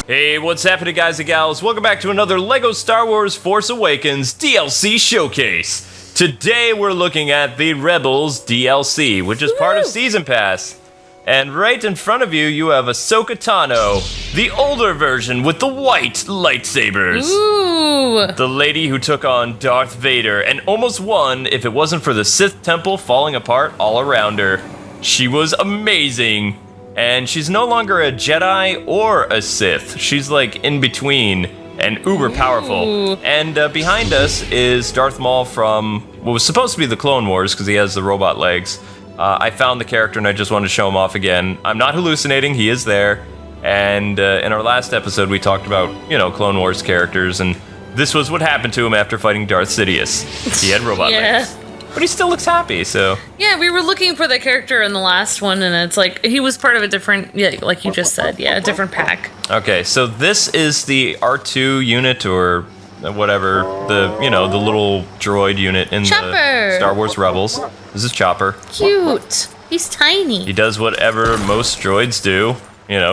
Hey, what's happening, guys and gals? Welcome back to another LEGO Star Wars Force Awakens DLC showcase. Today we're looking at the Rebels DLC, which is part of Season Pass. And right in front of you, you have Ahsoka Tano, the older version with the white lightsabers. Ooh. The lady who took on Darth Vader and almost won if it wasn't for the Sith Temple falling apart all around her. She was amazing. And she's no longer a Jedi or a Sith. She's like in between and uber powerful. Ooh. And behind us is Darth Maul from what was supposed to be the Clone Wars because he has the robot legs. I found the character and I just wanted to show him off again. I'm not hallucinating, he is there. And in our last episode we talked about, Clone Wars characters, and this was what happened to him after fighting Darth Sidious. He had robot legs. But he still looks happy, so... Yeah, we were looking for the character in the last one, and it's like, he was part of a different, like you just said, a different pack. Okay, so this is the R2 unit, or whatever, the little droid unit in Chopper. the Star Wars Rebels. This is Chopper. Cute. He's tiny. He does whatever most droids do,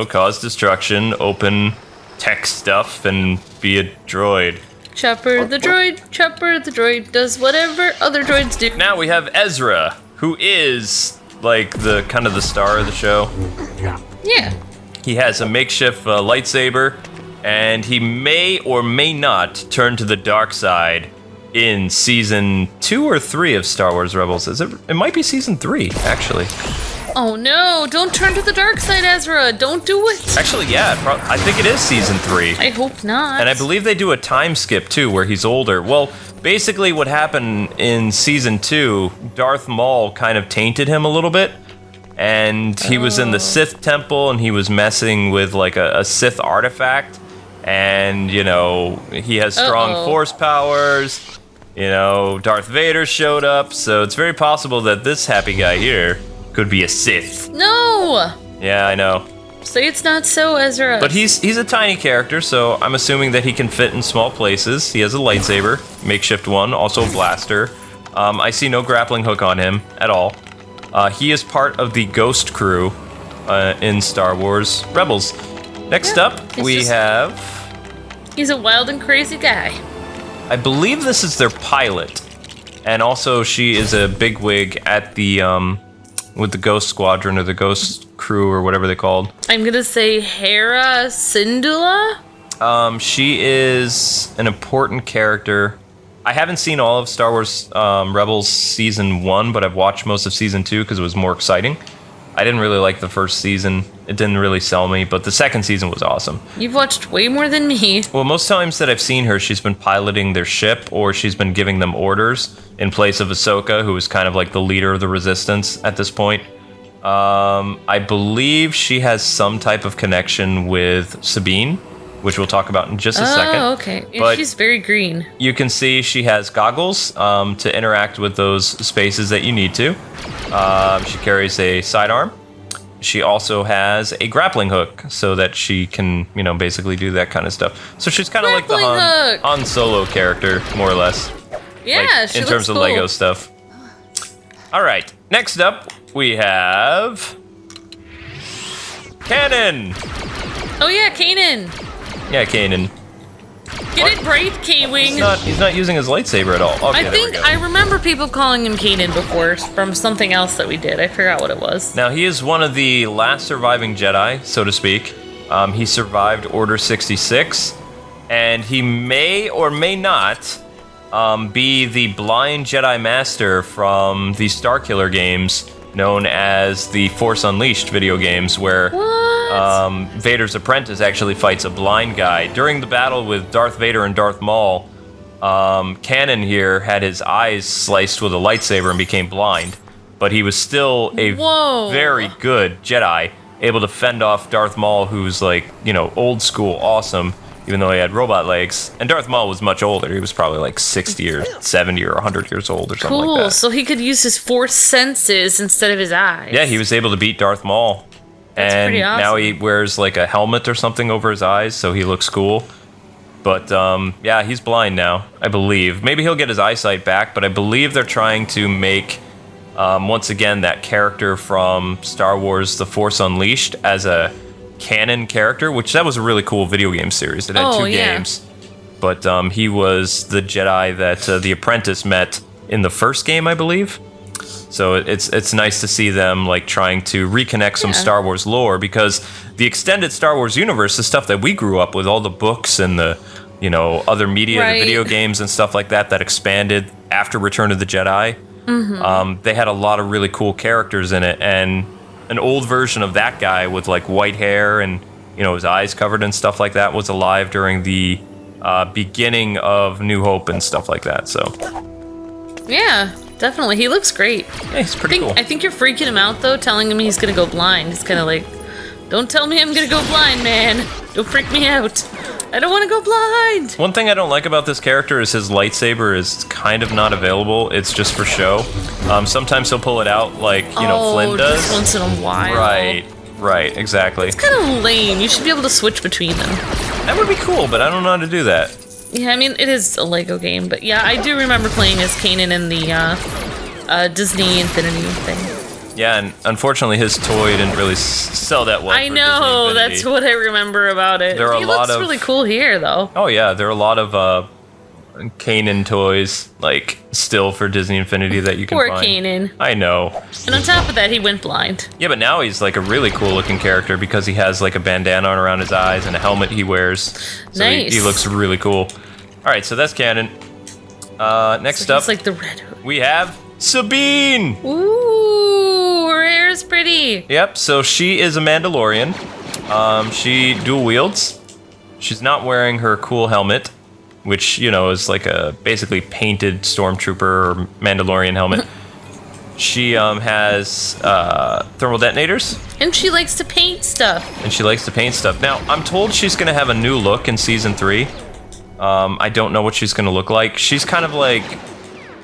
cause destruction, open tech stuff, and be a droid. Chopper the droid does whatever other droids do. Now we have Ezra, who is like the kind of the star of the show. Yeah. He has a makeshift lightsaber, and he may or may not turn to the dark side in season 2 or 3 of Star Wars Rebels. It might be season 3, actually. Oh no, don't turn to the dark side, Ezra. Don't do it. Actually, yeah, I think it is season 3. I hope not. And I believe they do a time skip, too, where he's older. Well, basically what happened in season 2, Darth Maul kind of tainted him a little bit. And he was in the Sith Temple, and he was messing with, like, a Sith artifact. And, he has strong force powers. Darth Vader showed up. So it's very possible that this happy guy here could be a Sith. No! Yeah, I know. Say it's not so, Ezra. But he's a tiny character, so I'm assuming that he can fit in small places. He has a lightsaber, makeshift one, also a blaster. I see no grappling hook on him at all. He is part of the Ghost crew in Star Wars Rebels. Next up, we have... He's a wild and crazy guy. I believe this is their pilot. And also, she is a bigwig at the... with the Ghost Squadron or the Ghost Crew or whatever they're called. I'm gonna say Hera Syndulla? She is an important character. I haven't seen all of Star Wars Rebels Season 1, but I've watched most of Season 2 because it was more exciting. I didn't really like the first season. It didn't really sell me, but the second season was awesome. You've watched way more than me. Well, most times that I've seen her, she's been piloting their ship, or she's been giving them orders in place of Ahsoka, who is kind of like the leader of the Resistance at this point. I believe she has some type of connection with Sabine, which we'll talk about in just a second. Oh, okay. And but she's very green. You can see she has goggles to interact with those spaces that you need to. She carries a sidearm. She also has a grappling hook so that she can, basically do that kind of stuff. So she's kind of like the Han Solo character, more or less. Yeah, like, she in terms of cool. Lego stuff. All right, next up we have Kanan. Oh yeah, Kanan. Yeah, Kanan. Get it right, K-Wing. He's not using his lightsaber at all. Okay, I think I remember people calling him Kanan before from something else that we did. I forgot what it was. Now, he is one of the last surviving Jedi, so to speak. He survived Order 66, and he may or may not be the blind Jedi Master from the Starkiller games, known as the Force Unleashed video games, where Vader's apprentice actually fights a blind guy. During the battle with Darth Vader and Darth Maul, Kanan here had his eyes sliced with a lightsaber and became blind, but he was still a very good Jedi, able to fend off Darth Maul, who's like, old school awesome, even though he had robot legs. And Darth Maul was much older. He was probably like 60 or 70 or 100 years old or something like that. Cool, so he could use his Force senses instead of his eyes. Yeah, he was able to beat Darth Maul. That's and pretty awesome. Now he wears like a helmet or something over his eyes, so he looks cool. But yeah, he's blind now, I believe. Maybe he'll get his eyesight back, but I believe they're trying to make, once again, that character from Star Wars The Force Unleashed as a Kanan character, which that was a really cool video game series. It had two games. But he was the Jedi that The Apprentice met in the first game, I believe. So it's nice to see them like trying to reconnect some Star Wars lore, because the extended Star Wars universe is stuff that we grew up with, all the books and the other media, the video games and stuff like that expanded after Return of the Jedi. They had a lot of really cool characters in it, and an old version of that guy with like white hair and his eyes covered and stuff like that was alive during the beginning of New Hope and stuff like that. So yeah, definitely, he looks great. Yeah, he's pretty cool. I think you're freaking him out though, telling him he's gonna go blind. It's kind of like, don't tell me I'm gonna go blind, man. Don't freak me out. I don't want to go blind. One thing I don't like about this character is his lightsaber is kind of not available. It's just for show. Sometimes he'll pull it out like, Flynn does. Just once in a while. Right, exactly. It's kind of lame. You should be able to switch between them. That would be cool, but I don't know how to do that. Yeah, I mean, it is a Lego game, but yeah, I do remember playing as Kanan in the Disney Infinity thing. Yeah, and unfortunately his toy didn't really sell that well. I know, that's what I remember about it. He looks really cool here, though. Oh yeah, there are a lot of Kanan toys, like, still for Disney Infinity that you can find. Poor Kanan. I know. And on top of that, he went blind. Yeah, but now he's like a really cool looking character because he has like a bandana around his eyes and a helmet he wears. So nice. He looks really cool. Alright, so that's Kanan. Next up, like the red hood. We have Sabine! Ooh, her hair is pretty. Yep, so she is a Mandalorian. She dual wields. She's not wearing her cool helmet, which, is like a basically painted stormtrooper or Mandalorian helmet. She has thermal detonators. And she likes to paint stuff. Now, I'm told she's going to have a new look in Season 3. I don't know what she's going to look like. She's kind of like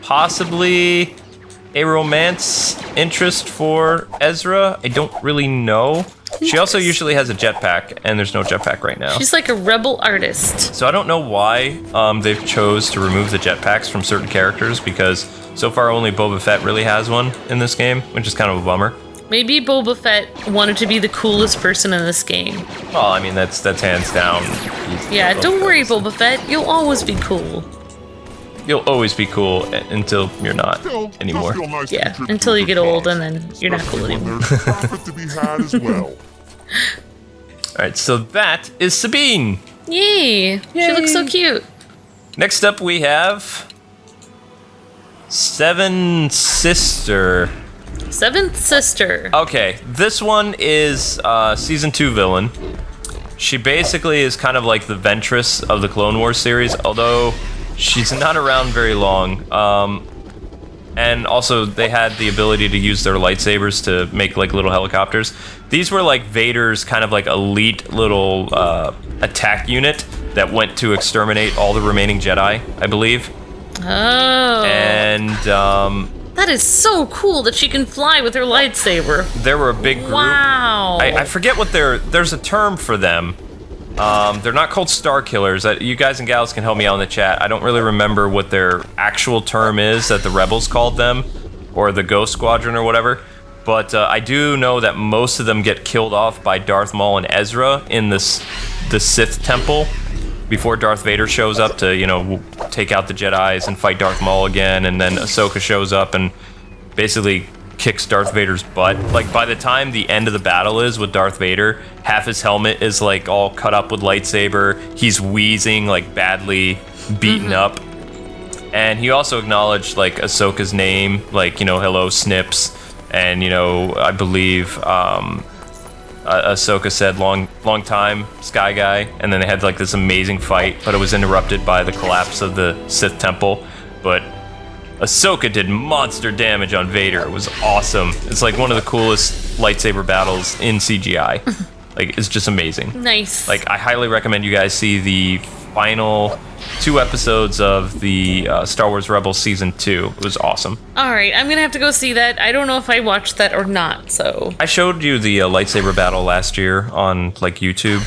possibly a romance interest for Ezra. I don't really know. She also usually has a jetpack, and there's no jetpack right now. She's like a rebel artist. So I don't know why they've chose to remove the jetpacks from certain characters, because so far only Boba Fett really has one in this game, which is kind of a bummer. Maybe Boba Fett wanted to be the coolest person in this game. Well, I mean, that's hands down. Yeah, don't worry, Boba Fett. You'll always be cool. You'll always be cool until you're not anymore. Yeah, until you get old and then you're not cool anymore. There's profit to be had as well. Alright, so that is Sabine. Yay! She looks so cute. Next up we have Seventh Sister. Okay, this one is Season 2 villain. She basically is kind of like the Ventress of the Clone Wars series, although she's not around very long. And also, they had the ability to use their lightsabers to make like little helicopters. These were like Vader's kind of like elite little attack unit that went to exterminate all the remaining Jedi, I believe. Oh. And that is so cool that she can fly with her lightsaber. There were a big group. Wow. I forget what there's a term for them. They're not called Star Killers. You guys and gals can help me out in the chat. I don't really remember what their actual term is that the Rebels called them, or the Ghost Squadron or whatever. But I do know that most of them get killed off by Darth Maul and Ezra in the Sith Temple before Darth Vader shows up to, take out the Jedis and fight Darth Maul again. And then Ahsoka shows up and basically kicks Darth Vader's butt. Like, by the time the end of the battle is with Darth Vader, half his helmet is like all cut up with lightsaber. He's wheezing, like badly beaten up. And he also acknowledged like Ahsoka's name, like, hello Snips. And I believe Ahsoka said long time Sky Guy, and then they had like this amazing fight, but it was interrupted by the collapse of the Sith Temple. But Ahsoka did monster damage on Vader. It was awesome. It's like one of the coolest lightsaber battles in CGI. Like, it's just amazing. Nice. Like, I highly recommend you guys see the final 2 episodes of the Star Wars Rebels Season 2. It was awesome. Alright, I'm gonna have to go see that. I don't know if I watched that or not, so... I showed you the lightsaber battle last year on, like, YouTube.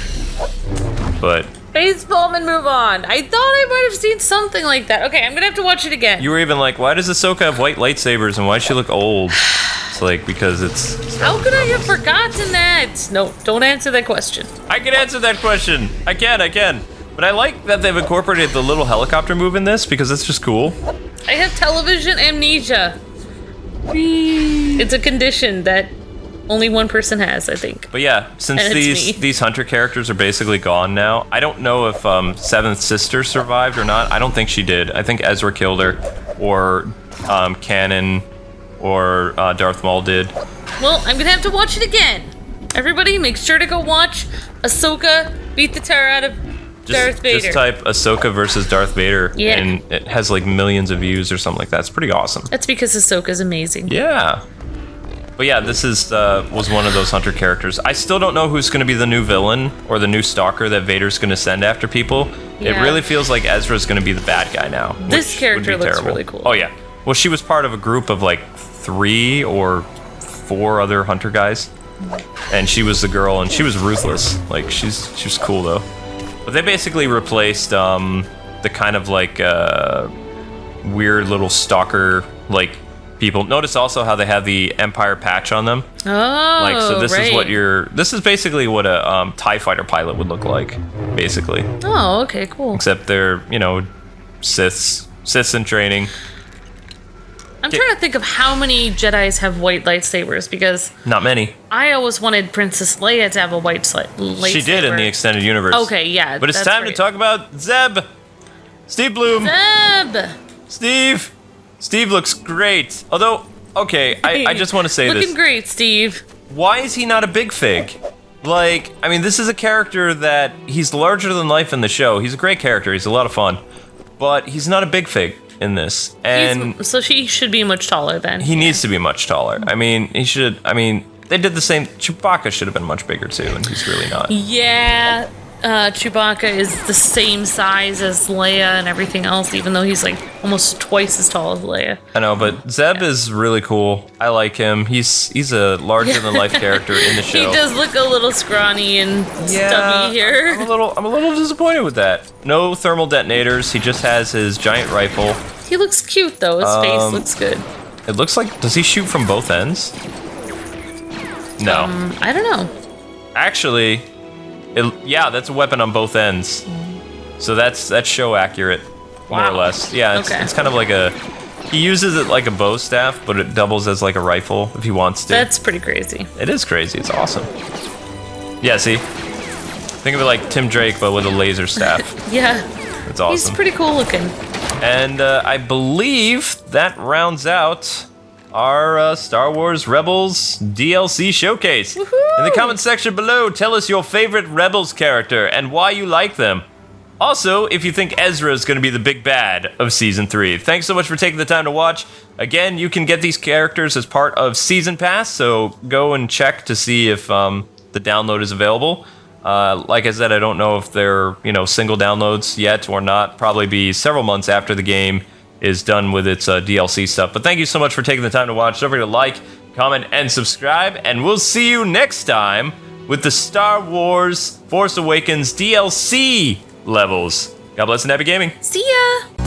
But... Facepalm and move on. I thought I might have seen something like that. Okay, I'm gonna have to watch it again. You were even like, why does Ahsoka have white lightsabers and why does she look old? It's like, because it's... How could I have forgotten that? that? No, don't answer that question. I can answer that question. I can. But I like that they've incorporated the little helicopter move in this because it's just cool. I have television amnesia. It's a condition that only one person has, I think. But yeah, since And it's me. these hunter characters are basically gone now, I don't know if Seventh Sister survived or not. I don't think she did. I think Ezra killed her, or Kanan, or Darth Maul did. Well, I'm gonna have to watch it again. Everybody, make sure to go watch Ahsoka beat the terror out of Darth Vader. Just type Ahsoka versus Darth Vader, Yeah. and it has like millions of views or something like that. It's pretty awesome. That's because Ahsoka's amazing. Yeah. But yeah, this is was one of those hunter characters. I still don't know who's going to be the new villain or the new stalker that Vader's going to send after people. Yeah. It really feels like Ezra's going to be the bad guy now. This which character would be looks terrible. really cool. Oh yeah. Well, she was part of a group of like 3 or 4 other hunter guys, and she was the girl, and she was ruthless. Like she was cool though. But they basically replaced the kind of like weird little stalker like people. Notice also how they have the Empire patch on them. Oh, Like, so this right. is what this is basically what a TIE fighter pilot would look like, basically. Oh, okay, cool. Except they're, Siths in training. I'm trying to think of how many Jedis have white lightsabers, because Not many. I always wanted Princess Leia to have a white lightsaber. She did in the extended universe. Okay, yeah. But it's that's time to right. talk about Zeb. Steve Bloom. Zeb! Steve looks great. Although, okay, I just want to say Looking this. great, Steve. Why is he not a big fig? Like, I mean, this is a character that he's larger than life in the show. He's a great character. He's a lot of fun. But he's not a big fig in this. And So she should be much taller then. he needs to be much taller. I mean, they did the same. Chewbacca should have been much bigger too, and he's really not. Yeah, Chewbacca is the same size as Leia and everything else, even though he's like almost twice as tall as Leia. I know, but Zeb is really cool. I like him. He's a larger than life character in the show. He does look a little scrawny and stubby here. I'm a little disappointed with that. No thermal detonators. He just has his giant rifle. He looks cute though. His face looks good. It looks like, does he shoot from both ends? No. I don't know. Actually, that's a weapon on both ends. So that's show accurate, more or Wow. less. Yeah, it's kind of like he uses it like a bow staff, but it doubles as like a rifle if he wants to. That's pretty crazy. It is crazy. It's awesome. Yeah, see? Think of it like Tim Drake, but with a laser staff. Yeah. It's awesome. He's pretty cool looking. And I believe that rounds out our Star Wars Rebels DLC showcase. Woohoo! In the comment section below, tell us your favorite Rebels character and why you like them. Also, if you think Ezra is going to be the big bad of Season 3. Thanks so much for taking the time to watch. Again, you can get these characters as part of Season Pass, so go and check to see if the download is available. Like I said, I don't know if they're, single downloads yet or not. Probably be several months after the game is done with its DLC stuff. But thank you so much for taking the time to watch. Don't forget to like, comment, and subscribe. And we'll see you next time with the Star Wars Force Awakens DLC levels. God bless and happy gaming. See ya!